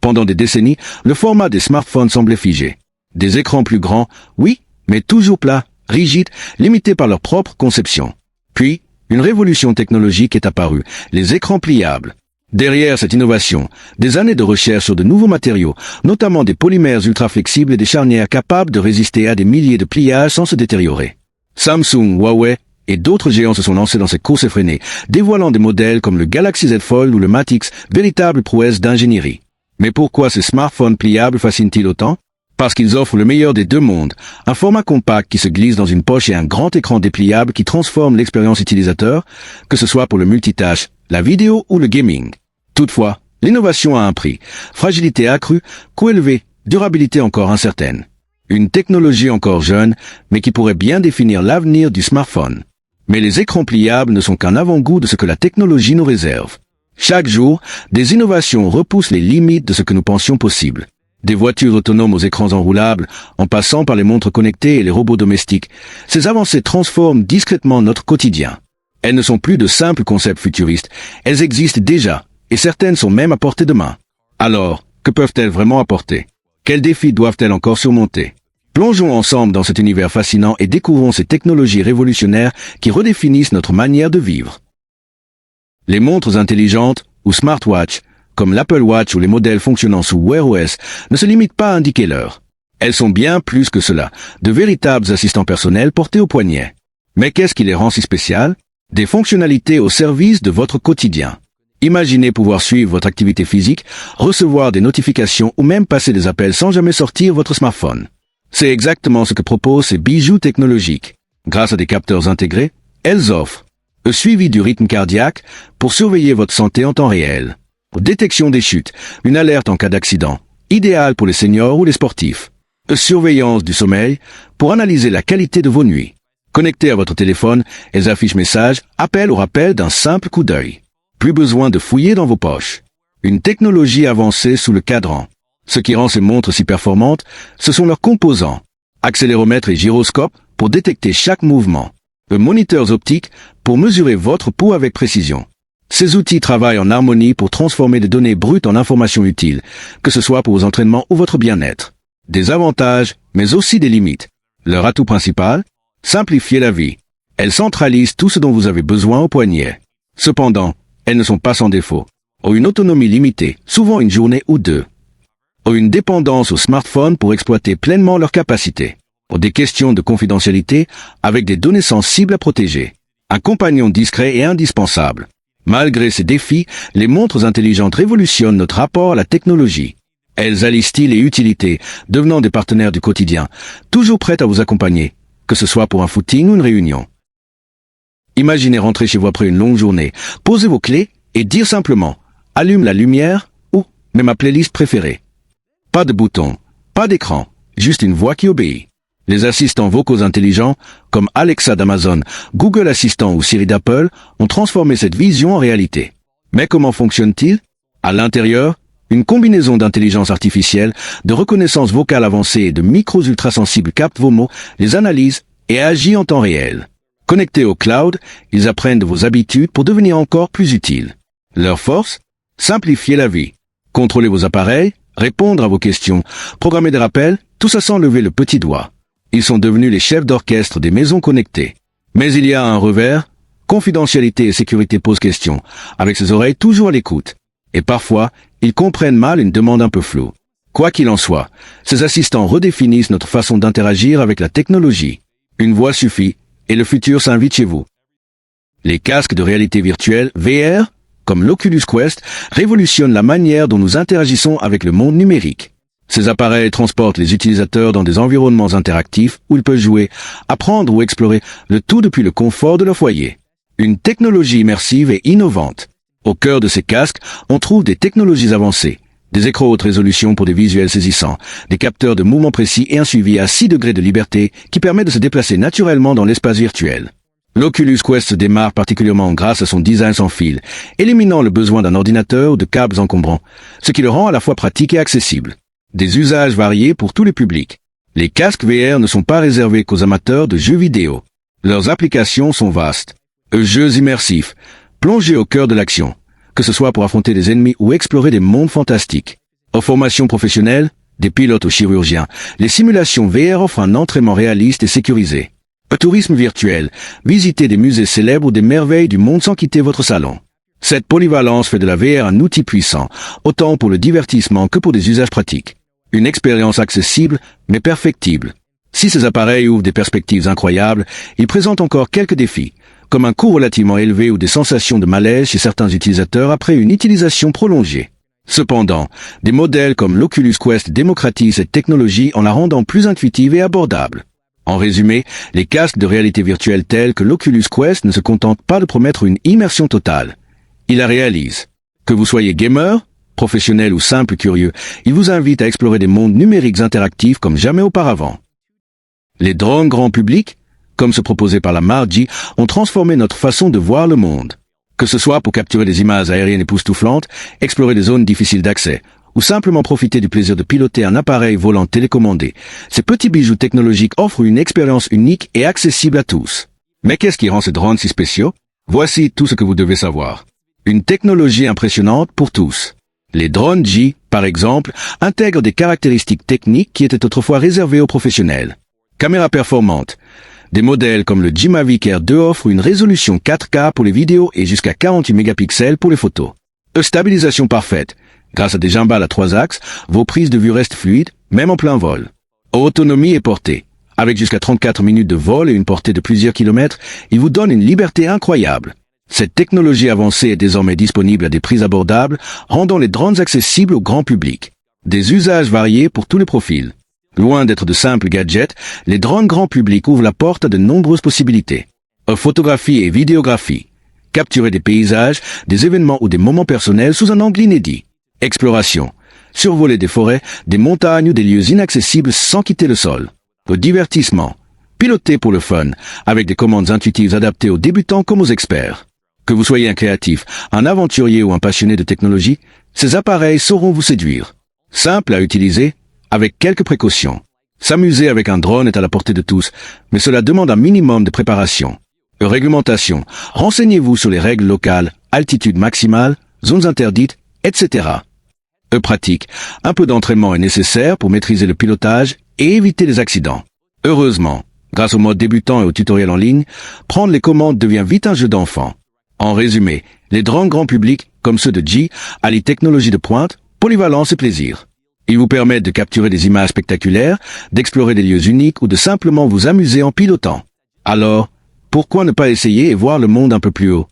Pendant des décennies, le format des smartphones semblait figé. Des écrans plus grands, oui, mais toujours plats, rigides, limités par leur propre conception. Puis, une révolution technologique est apparue, les écrans pliables. Derrière cette innovation, des années de recherche sur de nouveaux matériaux, notamment des polymères ultra flexibles et des charnières capables de résister à des milliers de pliages sans se détériorer. Samsung, Huawei et d'autres géants se sont lancés dans cette course effrénée, dévoilant des modèles comme le Galaxy Z Fold ou le Mate X, véritables prouesses d'ingénierie. Mais pourquoi ces smartphones pliables fascinent-ils autant? Parce qu'ils offrent le meilleur des deux mondes, un format compact qui se glisse dans une poche et un grand écran dépliable qui transforme l'expérience utilisateur, que ce soit pour le multitâche, la vidéo ou le gaming. Toutefois, l'innovation a un prix, fragilité accrue, coût élevé, durabilité encore incertaine. Une technologie encore jeune, mais qui pourrait bien définir l'avenir du smartphone. Mais les écrans pliables ne sont qu'un avant-goût de ce que la technologie nous réserve. Chaque jour, des innovations repoussent les limites de ce que nous pensions possible. Des voitures autonomes aux écrans enroulables, en passant par les montres connectées et les robots domestiques, ces avancées transforment discrètement notre quotidien. Elles ne sont plus de simples concepts futuristes, elles existent déjà, et certaines sont même à portée de main. Alors, que peuvent-elles vraiment apporter? Quels défis doivent-elles encore surmonter? Plongeons ensemble dans cet univers fascinant et découvrons ces technologies révolutionnaires qui redéfinissent notre manière de vivre. Les montres intelligentes, ou smartwatches, comme l'Apple Watch ou les modèles fonctionnant sous Wear OS, ne se limitent pas à indiquer l'heure. Elles sont bien plus que cela, de véritables assistants personnels portés au poignet. Mais qu'est-ce qui les rend si spéciales? Des fonctionnalités au service de votre quotidien. Imaginez pouvoir suivre votre activité physique, recevoir des notifications ou même passer des appels sans jamais sortir votre smartphone. C'est exactement ce que proposent ces bijoux technologiques. Grâce à des capteurs intégrés, elles offrent le suivi du rythme cardiaque pour surveiller votre santé en temps réel. Détection des chutes, une alerte en cas d'accident, idéal pour les seniors ou les sportifs. Surveillance du sommeil pour analyser la qualité de vos nuits. Connectées à votre téléphone, elles affichent messages, appels ou rappels d'un simple coup d'œil. Plus besoin de fouiller dans vos poches. Une technologie avancée sous le cadran. Ce qui rend ces montres si performantes, ce sont leurs composants. Accéléromètre et gyroscope pour détecter chaque mouvement. Moniteurs optiques pour mesurer votre pouls avec précision. Ces outils travaillent en harmonie pour transformer des données brutes en informations utiles, que ce soit pour vos entraînements ou votre bien-être. Des avantages, mais aussi des limites. Leur atout principal, simplifier la vie. Elles centralisent tout ce dont vous avez besoin au poignet. Cependant, elles ne sont pas sans défaut. Ont une autonomie limitée, souvent une journée ou deux. Ont une dépendance au smartphone pour exploiter pleinement leurs capacités. Ont des questions de confidentialité avec des données sensibles à protéger. Un compagnon discret et indispensable. Malgré ces défis, les montres intelligentes révolutionnent notre rapport à la technologie. Elles allient style et utilité, devenant des partenaires du quotidien, toujours prêtes à vous accompagner, que ce soit pour un footing ou une réunion. Imaginez rentrer chez vous après une longue journée, poser vos clés et dire simplement « Allume la lumière » ou « Mets ma playlist préférée ». Pas de bouton, pas d'écran, juste une voix qui obéit. Les assistants vocaux intelligents, comme Alexa d'Amazon, Google Assistant ou Siri d'Apple, ont transformé cette vision en réalité. Mais comment fonctionne-t-il? À l'intérieur, une combinaison d'intelligence artificielle, de reconnaissance vocale avancée et de micros ultrasensibles capte vos mots, les analyse et agit en temps réel. Connectés au cloud, ils apprennent de vos habitudes pour devenir encore plus utiles. Leur force? Simplifier la vie. Contrôler vos appareils, répondre à vos questions, programmer des rappels, tout ça sans lever le petit doigt. Ils sont devenus les chefs d'orchestre des maisons connectées. Mais il y a un revers, confidentialité et sécurité posent question, avec ses oreilles toujours à l'écoute. Et parfois, ils comprennent mal une demande un peu floue. Quoi qu'il en soit, ces assistants redéfinissent notre façon d'interagir avec la technologie. Une voix suffit, et le futur s'invite chez vous. Les casques de réalité virtuelle, VR, comme l'Oculus Quest, révolutionnent la manière dont nous interagissons avec le monde numérique. Ces appareils transportent les utilisateurs dans des environnements interactifs où ils peuvent jouer, apprendre ou explorer, le tout depuis le confort de leur foyer. Une technologie immersive et innovante. Au cœur de ces casques, on trouve des technologies avancées, des écrans haute résolution pour des visuels saisissants, des capteurs de mouvements précis et un suivi à 6 degrés de liberté qui permet de se déplacer naturellement dans l'espace virtuel. L'Oculus Quest se démarque particulièrement grâce à son design sans fil, éliminant le besoin d'un ordinateur ou de câbles encombrants, ce qui le rend à la fois pratique et accessible. Des usages variés pour tous les publics. Les casques VR ne sont pas réservés qu'aux amateurs de jeux vidéo. Leurs applications sont vastes. Jeux immersifs, plongés au cœur de l'action, que ce soit pour affronter des ennemis ou explorer des mondes fantastiques. Aux formations professionnelles, des pilotes aux chirurgiens, les simulations VR offrent un entraînement réaliste et sécurisé. Au tourisme virtuel, visitez des musées célèbres ou des merveilles du monde sans quitter votre salon. Cette polyvalence fait de la VR un outil puissant, autant pour le divertissement que pour des usages pratiques. Une expérience accessible, mais perfectible. Si ces appareils ouvrent des perspectives incroyables, ils présentent encore quelques défis, comme un coût relativement élevé ou des sensations de malaise chez certains utilisateurs après une utilisation prolongée. Cependant, des modèles comme l'Oculus Quest démocratisent cette technologie en la rendant plus intuitive et abordable. En résumé, les casques de réalité virtuelle tels que l'Oculus Quest ne se contentent pas de promettre une immersion totale. Ils la réalisent. Que vous soyez gamer, professionnel ou simple curieux, ils vous invitent à explorer des mondes numériques interactifs comme jamais auparavant. Les drones grand public, comme se proposait par la marque G, ont transformé notre façon de voir le monde. Que ce soit pour capturer des images aériennes époustouflantes, explorer des zones difficiles d'accès, ou simplement profiter du plaisir de piloter un appareil volant télécommandé, ces petits bijoux technologiques offrent une expérience unique et accessible à tous. Mais qu'est-ce qui rend ces drones si spéciaux? Voici tout ce que vous devez savoir. Une technologie impressionnante pour tous. Les drones G, par exemple, intègrent des caractéristiques techniques qui étaient autrefois réservées aux professionnels. Caméra performante. Des modèles comme le G-Mavic Air 2 offrent une résolution 4K pour les vidéos et jusqu'à 48 mégapixels pour les photos. Stabilisation parfaite. Grâce à des gimbals à 3 axes, vos prises de vue restent fluides, même en plein vol. Autonomie et portée. Avec jusqu'à 34 minutes de vol et une portée de plusieurs kilomètres, il vous donne une liberté incroyable. Cette technologie avancée est désormais disponible à des prix abordables, rendant les drones accessibles au grand public. Des usages variés pour tous les profils. Loin d'être de simples gadgets, les drones grand public ouvrent la porte à de nombreuses possibilités. Photographie et vidéographie. Capturer des paysages, des événements ou des moments personnels sous un angle inédit. Exploration. Survoler des forêts, des montagnes ou des lieux inaccessibles sans quitter le sol. Divertissement. Piloter pour le fun, avec des commandes intuitives adaptées aux débutants comme aux experts. Que vous soyez un créatif, un aventurier ou un passionné de technologie, ces appareils sauront vous séduire. Simple à utiliser, avec quelques précautions. S'amuser avec un drone est à la portée de tous, mais cela demande un minimum de préparation. Réglementation. Renseignez-vous sur les règles locales, altitude maximale, zones interdites, etc. Pratique. Un peu d'entraînement est nécessaire pour maîtriser le pilotage et éviter les accidents. Heureusement, grâce au mode débutant et au tutoriel en ligne, prendre les commandes devient vite un jeu d'enfant. En résumé, les drones grand public, comme ceux de G, allient technologie de pointe, polyvalence et plaisir. Ils vous permettent de capturer des images spectaculaires, d'explorer des lieux uniques ou de simplement vous amuser en pilotant. Alors, pourquoi ne pas essayer et voir le monde un peu plus haut?